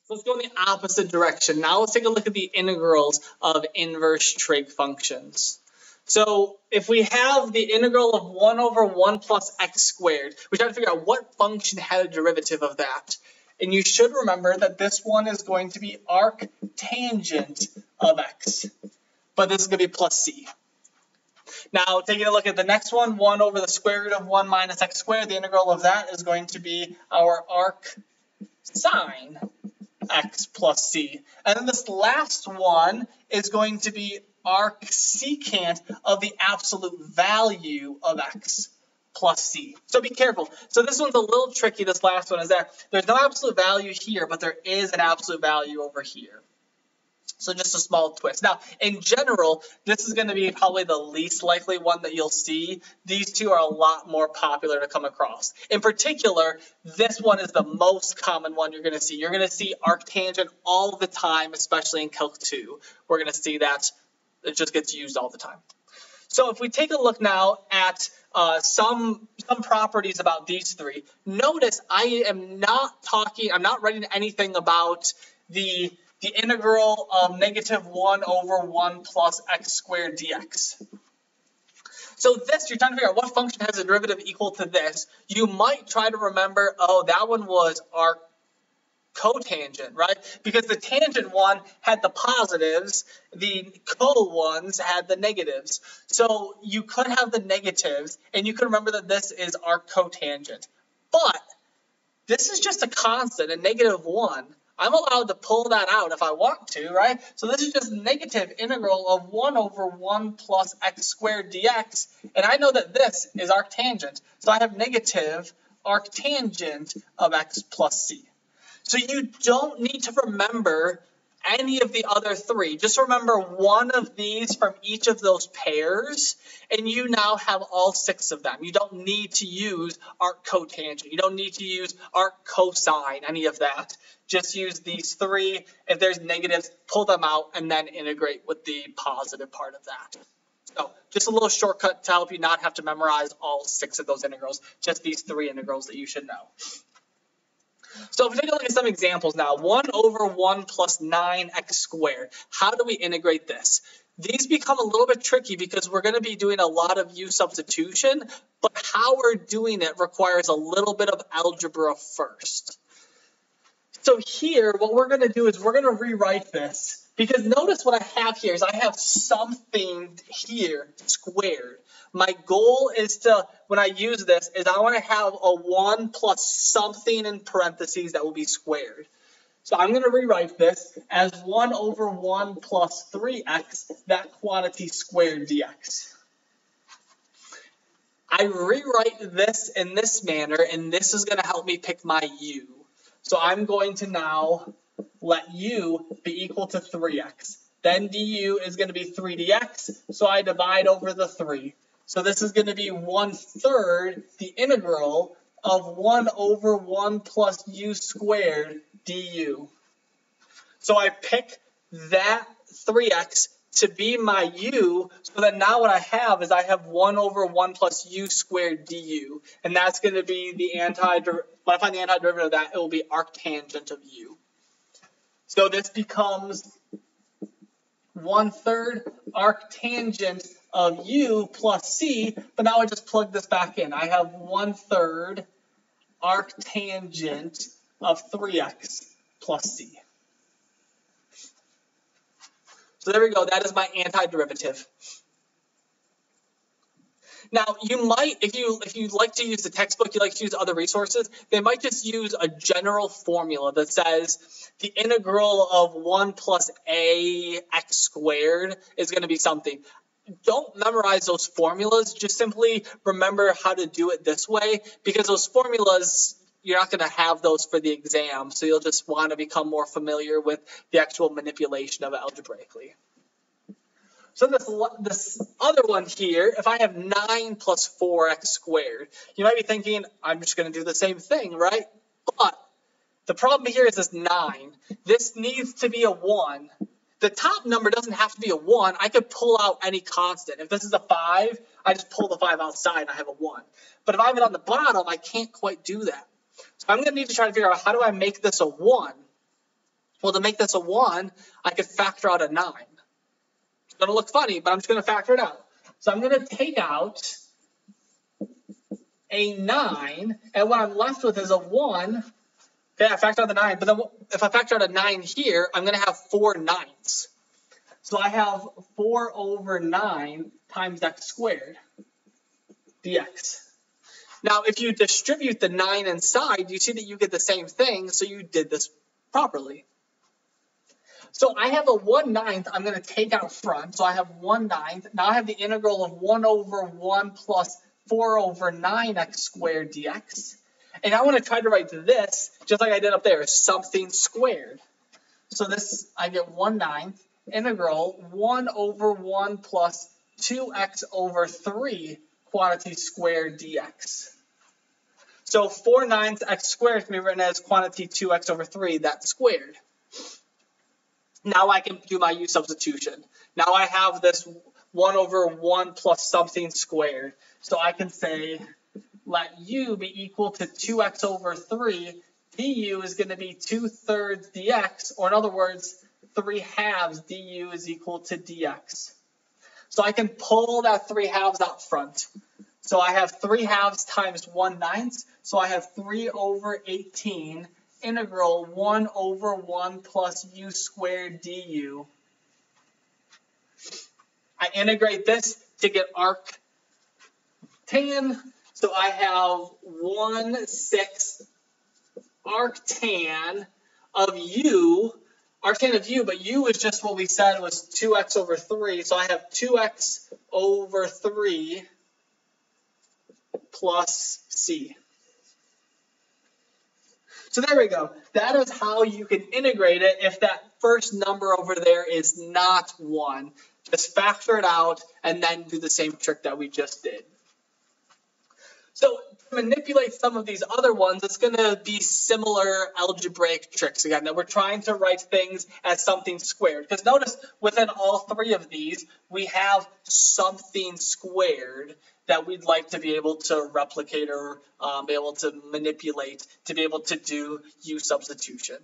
So let's go in the opposite direction. Now let's take a look at the integrals of inverse trig functions. So if we have the integral of 1 over 1 plus x squared, we try to figure out what function had a derivative of that. And you should remember that this one is going to be arctangent of x, but this is going to be plus c. Now, taking a look at the next one, 1 over the square root of 1 minus x squared, the integral of that is going to be our arc sine x plus c. And then this last one is going to be arcsecant of the absolute value of x plus c. So be careful. So this one's a little tricky, this last one, is that there's no absolute value here, but there is an absolute value over here. So just a small twist. Now, in general, this is going to be probably the least likely one that you'll see. These two are a lot more popular to come across. In particular, this one is the most common one you're going to see. You're going to see arctangent all the time, especially in Calc 2. We're going to see that it just gets used all the time. So if we take a look now at some properties about these three, notice I'm not writing anything about the integral of negative 1 over 1 plus x squared dx. So this, you're trying to figure out what function has a derivative equal to this. You might try to remember, oh, that one was our cotangent, right? Because the tangent one had the positives, the co-ones had the negatives. So you could have the negatives, and you could remember that this is our cotangent. But this is just a constant, a negative 1. I'm allowed to pull that out if I want to, right? So this is just negative integral of 1 over 1 plus x squared dx. And I know that this is arctangent. So I have negative arctangent of x plus c. So you don't need to remember any of the other three. Just remember one of these from each of those pairs, and you now have all 6 of them. You don't need to use arc cotangent. You don't need to use arc cosine, any of that. Just use these 3. If there's negatives, pull them out and then integrate with the positive part of that. So just a little shortcut to help you not have to memorize all 6 of those integrals, just these 3 integrals that you should know. So if we take a look at some examples now, 1 over 1 plus 9x squared. How do we integrate this? These become a little bit tricky because we're going to be doing a lot of u substitution, but how we're doing it requires a little bit of algebra first. So here, what we're going to do is we're going to rewrite this, because notice what I have here is I have something here squared. My goal is to, when I use this, is I want to have a 1 plus something in parentheses that will be squared. So I'm going to rewrite this as 1 over 1 plus 3x, that quantity squared dx. I rewrite this in this manner, and this is going to help me pick my u. So I'm going to now let u be equal to 3x. Then du is going to be 3dx, so I divide over the 3. So this is going to be 1/3 the integral of 1 over 1 plus u squared du. So I pick that 3x to be my u, so that now what I have is I have 1 over 1 plus u squared du. And that's going to be the when I find the antiderivative of that, it will be arctangent of u. So this becomes 1/3 arctangent of u plus c, but now I just plug this back in. I have 1/3 arctangent of 3x plus c. So there we go. That is my antiderivative. Now, you might, if you like to use the textbook, you like to use other resources, they might just use a general formula that says the integral of 1 plus a x squared is going to be something. Don't memorize those formulas. Just simply remember how to do it this way, because those formulas, you're not going to have those for the exam, so you'll just want to become more familiar with the actual manipulation of it algebraically. So this other one here, if I have 9 plus 4x squared, you might be thinking, I'm just going to do the same thing, right? But the problem here is this 9. This needs to be a 1. The top number doesn't have to be a 1. I could pull out any constant. If this is a 5, I just pull the 5 outside and I have a 1. But if I have it on the bottom, I can't quite do that. So I'm going to need to try to figure out, how do I make this a 1? Well, to make this a 1, I could factor out a 9. It's going to look funny, but I'm just going to factor it out. So I'm going to take out a 9, and what I'm left with is a 1. Okay, I factor out the 9, but then if I factor out a 9 here, I'm going to have 4 9s. So I have 4 over 9 times x squared dx. Now, if you distribute the 9 inside, you see that you get the same thing, so you did this properly. So I have a 1/9 I'm going to take out front, so I have 1/9. Now I have the integral of 1 over 1 plus 4 over 9x squared dx. And I want to try to write this, just like I did up there, something squared. So this, I get 1/9 integral 1 over 1 plus 2x over 3 quantity squared dx. So 4 9 x squared can be written as quantity 2x over 3, that's squared. Now I can do my u substitution. Now I have this 1 over 1 plus something squared. So I can say, let u be equal to 2x over 3. du is going to be 2/3 dx, or in other words, 3/2 du is equal to dx. So I can pull that 3/2 out front. So I have 3/2 times 1/9, so I have 3 over 18 integral 1 over 1 plus u squared du. I integrate this to get arctan, so I have 1/6 arctan of u, but u is just what we said was 2x over 3, so I have 2x over 3 plus c. So there we go. That is how you can integrate it if that first number over there is not 1. Just factor it out and then do the same trick that we just did. So to manipulate some of these other ones, it's going to be similar algebraic tricks again, that we're trying to write things as something squared. Because notice within all 3 of these, we have something squared that we'd like to be able to replicate or be able to manipulate to be able to do u substitution.